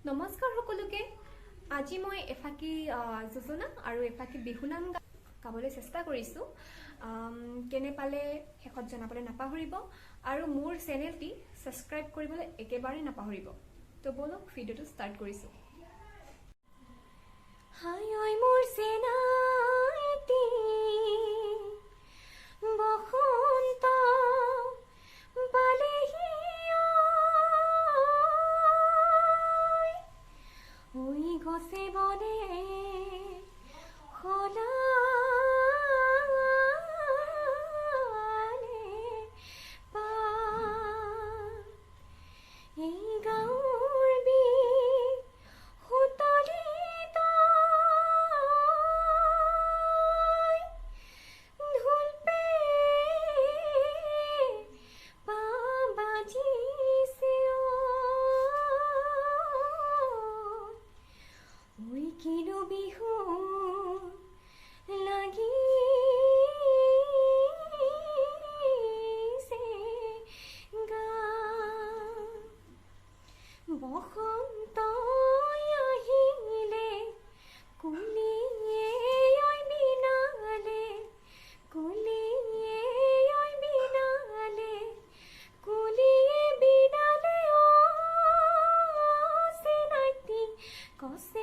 নমস্কাৰ সকলোকে আজি মই এফাকি যোজনা আৰু এফাকি বিহু নাম গাবলৈ চেষ্টা কৰিছো কেনে পালে হেকত জনাবলৈ নাপাহৰিব আৰু মোৰ চেনেলটি সাবস্ক্ৰাইব কৰিবলৈ একেবাৰে নাপাহৰিব তো বলক ভিডিওটো ষ্টাৰ্ট কৰিছো হাই ঐ মোৰ চেনাইটি বসন্ত বালেহি ওই গছে বনে খলালে পা এই গাঁৱৰ বি হুতলিত ঢোলপে পা বাজিছে ওই কিনো বিহু লাগিছে গা বসন্ত আহিলে কুলিয়ে ঐ বিনালে কুলিয়ে ঐ বিনালে কুলিয়ে বিনালে চেনাইটি কছে